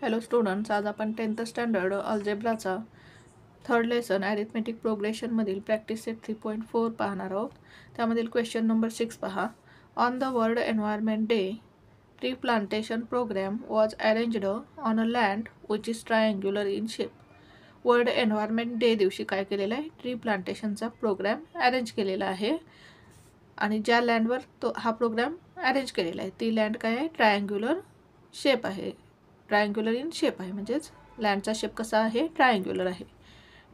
Hello students, आज आपण 10th standard अल्जेब्राचा थर्ड लेसन ॲरिथमेटिक प्रोग्रेशनमधील प्रॅक्टिस सेट 3.4 पाहणार आहोत. त्यामधील क्वेश्चन नंबर 6 पहा. On the world environment day, tree plantation program was arranged on a land which is triangular in shape. World environment day दिवशी काय केलेलं आहे? ट्री प्लांटेशनचा प्रोग्राम अरेंज केलेला आहे. आणि ज्या लँडवर हा प्रोग्राम अरेंज केलेला आहे ती लँड काय आहे? ट्रायंग्युलर शेप आहे. ट्रायंग्युलर इन शेप आहे, म्हणजेच लँडचा शेप कसा आहे? ट्रायंग्युलर आहे.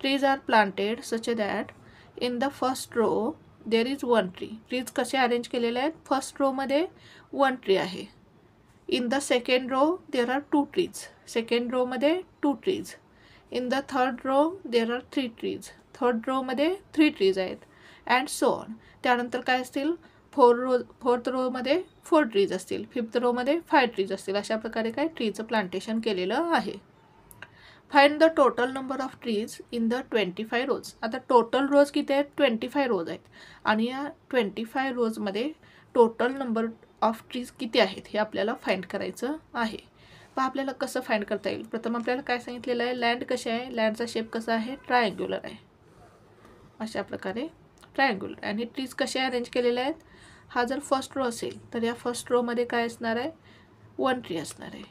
Trees are planted such that in the first row there is one tree. Trees कसे अरेंज केलेले आहेत? फर्स्ट रोमध्ये वन ट्री आहे. In the second row there are two trees. Second रोमध्ये two trees. In the third row there are three trees. Third रोमध्ये three trees आहेत. And so on. त्यानंतर काय असतील? फोर्थ रोमध्ये 4 ट्रीज असतील. फिफ्थ रोमध्ये 5 ट्रीज असतील. अशा प्रकारे काय ट्रीचं प्लांटेशन केलेलं आहे. Find the total number of trees in the 25 रोज. आता टोटल रोज किती आहेत? 25 रोज आहेत. आणि या 25 रोजमध्ये टोटल नंबर ऑफ ट्रीज किती आहेत हे आपल्याला फाइंड करायचं आहे. पण आपल्याला कसं फाइंड करता येईल? प्रथम आपल्याला काय सांगितलेलं आहे? लँड कशी आहे? लँडचा शेप कसा आहे? ट्रायंग्युलर आहे. अशा प्रकारे ट्रायंग्युलर. आणि ट्रीज कसे अरेंज केलेले आहेत? हा जर फर्स्ट रो असेल तर या फर्स्ट रोमध्ये काय असणार आहे? वन ट्री असणार आहे.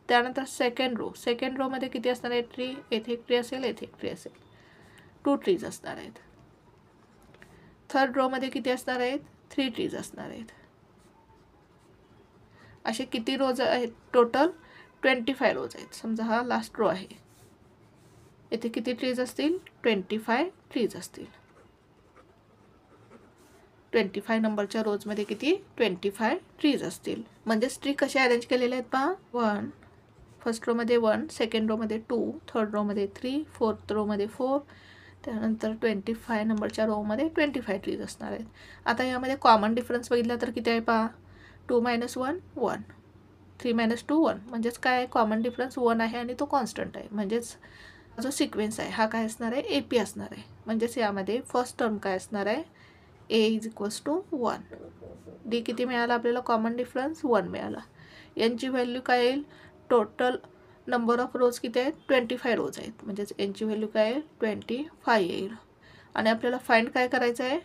त्यानंतर सेकंड रोमध्ये किती असणार आहे? ट्री. येथे एक ट्री असेल, येथे एक ट्री असेल. 2 ट्रीज असणार आहेत. थर्ड रोमध्ये किती असणार आहेत? 3 ट्रीज असणार आहेत. असे किती रोज आहेत? टोटल 25 रोज आहेत. समजा हा लास्ट रो आहे. येथे किती ट्रीज असतील? 25 ट्रीज असतील. 25 नंबरच्या रोजमध्ये किती? 25 ट्रीज असतील. म्हणजेच ट्री कसे अरेंज केलेले आहेत पहा. 1 फर्स्ट रोमध्ये 1, सेकंड रोमध्ये 2, थर्ड रोमध्ये 3, फोर्थ रोमध्ये 4, त्यानंतर 25 नंबरच्या रोमध्ये 25 ट्रीज असणार आहेत. आता यामध्ये कॉमन डिफरन्स बघितला तर किती आहे पहा. 2 - 1 1, 3 - 2 1. म्हणजेच काय? कॉमन डिफरन्स 1 आहे आणि तो कॉन्स्टंट आहे. म्हणजेच जो सिक्वेन्स आहे हा काय असणार आहे? AP असणार आहे. म्हणजेच यामध्ये फर्स्ट टर्म काय असणार आहे? A = 1. D किती मिळाला आपल्याला? कॉमन डिफरन्स 1 मिळाला. यांची व्हॅल्यू काय येईल? टोटल नंबर ऑफ रोज किती आहेत? 25 रोज आहेत. म्हणजेच यांची व्हॅल्यू काय आहे? 25 येईल. आणि आपल्याला फाइंड काय करायचं आहे?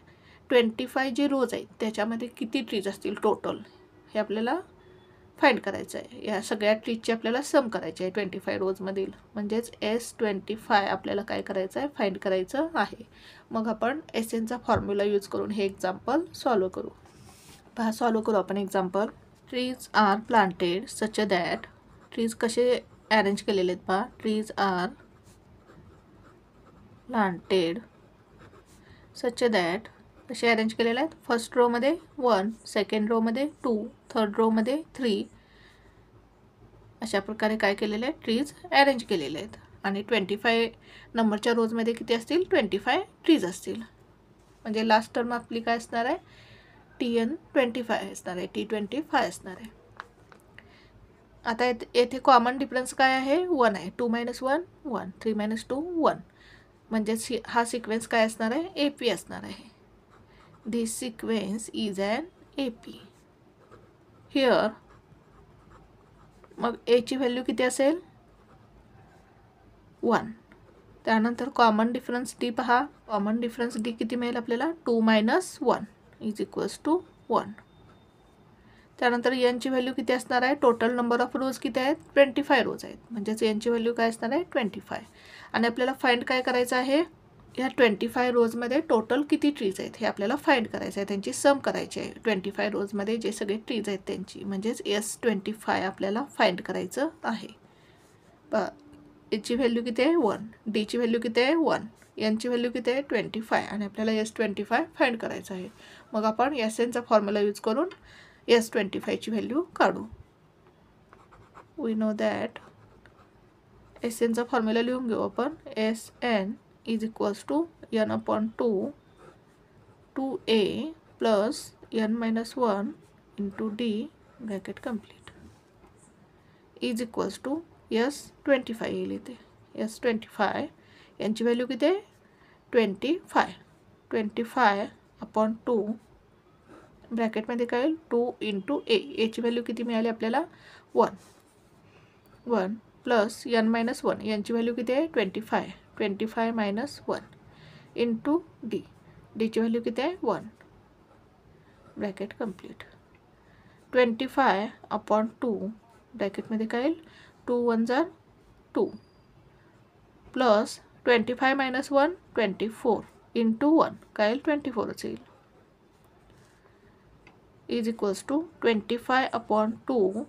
25 जे रोज आहेत त्याच्यामध्ये किती ट्रीज असतील टोटल हे आपल्याला फाइंड करायचं आहे. या सगळ्या ट्रीजची आपल्याला सम करायची आहे 25 रोजमधील. म्हणजेच S25 आपल्याला काय करायचं आहे? फाइंड करायचं आहे. मग आपण SNचा फॉर्म्युला यूज करून हे एक्झाम्पल सॉल्व करू. पहा, सॉल्व करू आपण example. Trees are planted such that. Trees कसे अरेंज केलेले आहेत पहा. Trees are planted such that. कसे अरेंज केलेले आहेत? फर्स्ट रोमध्ये 1, सेकंड रोमध्ये 2, थर्ड रोमध्ये 3. अशा प्रकारे काय केलेले आहेत? ट्रीज अरेंज केलेले आहेत. आणि 25 नंबरच्या रोजमध्ये किती असतील? 25 ट्रीज असतील. म्हणजे लास्ट टर्म आपली काय असणार आहे? TN25 असणार आहे. T25 असणार आहे. आता येथे कॉमन डिफरन्स काय आहे? 1 आहे. 2 - 1 1, 3 - 2 1. म्हणजेच हा सिक्वेन्स काय असणार आहे? AP असणार आहे. This sequence is an AP. Here मग Aची व्हॅल्यू किती असेल? 1. त्यानंतर कॉमन डिफरन्स D पहा. कॉमन डिफरन्स D किती मिळेल आपल्याला? 2 - 1 = 1. त्यानंतर यांची व्हॅल्यू किती असणार आहे? टोटल नंबर ऑफ रोज किती आहेत? 25 रोज आहेत. म्हणजेच यांची व्हॅल्यू काय असणार आहे? 25. आणि आपल्याला फाइंड काय करायचं आहे? या 25 रोजमध्ये टोटल किती ट्रीज आहेत हे आपल्याला फाइंड करायचं आहे. त्यांची सम करायची आहे. 25 रोजमध्ये जे सगळे ट्रीज आहेत त्यांची. म्हणजेच S25 आपल्याला फाइंड करायचं आहे. याची व्हॅल्यू किती आहे? 1. Dची व्हॅल्यू किती आहे? 1. यांची व्हॅल्यू किती आहे? 25. आणि आपल्याला S25 फाइंड करायचं आहे. मग आपण SNचा फॉर्म्युला यूज करून S25ची व्हॅल्यू काढू. We know that. SNचा फॉर्म्युला लिहून घेऊ आपण. SN = N/2 2A + N-1 × D bracket complete = S25 येईल इथे. S25 यांची व्हॅल्यू किती आहे? 25. 25/2 ब्रॅकेटमध्ये काय येईल? 2 × A. याची व्हॅल्यू किती मिळाली आपल्याला? 1. 1 प्लस n मायनस 1 यांची व्हॅल्यू किती आहे 25 25 मायनस 1 इंटू डी डीची व्हॅल्यू किती आहे 1 ब्रॅकेट कंप्लीट 25 अपॉन 2 ब्रॅकेटमध्ये काय येईल 2 1 जार 2 प्लस 25 मायनस 1 24 इंटू 1 काय येईल 24च येईल is equals to 25 upon 2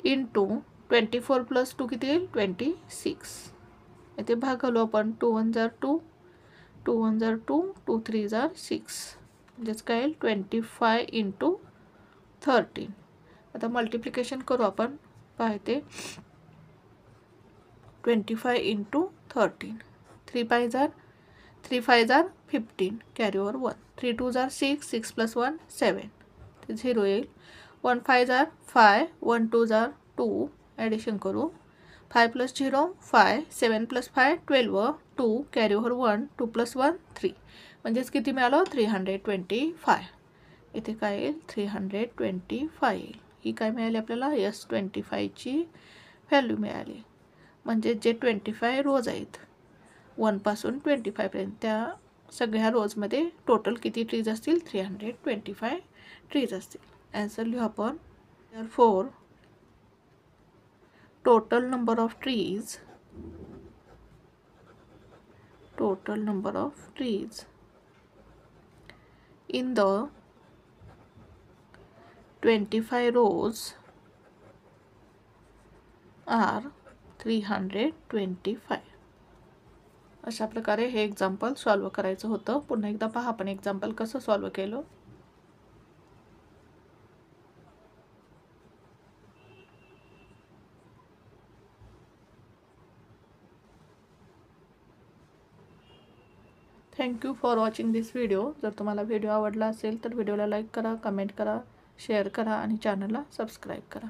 into 24 plus 2 किती येईल 26 इथे भागलो आपण 2 1 जार 2 2 1 जार 2 2 3 जार 6 म्हणजेच काय येईल 25 इंटू 13 आता मल्टिप्लिकेशन करू आपण पाहते 25 इंटू 13 3 5 जार 3 5 जार 15 कॅरी ओवर 1 3 2 जार 6 6 प्लस 1 7 ते 0 येईल 1 5 जार 5 1 2 जार 2 ॲडिशन करू 5 plus 0 5 7 plus 5 12 2 carry over 1 2 plus 1 3 म्हणजेच किती मिळालं 325 इथे काय येईल 325 येईल ही काय मिळाली आपल्याला S25ची व्हॅल्यू मिळाली म्हणजे जे 25 रोज आहेत 1 पासून 25 पर्यंत त्या सगळ्या रोजमध्ये टोटल किती ट्रीज असतील 325 ट्रीज असतील ॲन्सर लिहू आपण therefore total number of trees in the 25 rows are 325 अशा प्रकारे हे एक्झाम्पल सॉल्व करायचं होतं पुन्हा एकदा पहा आपण एक्झाम्पल कसं सॉल्व केलं thank you for watching this video जर तुम्हाला व्हिडिओ आवडला असेल तर व्हिडिओला लाईक करा कमेंट करा शेअर करा आणि चॅनलला सबस्क्राईब करा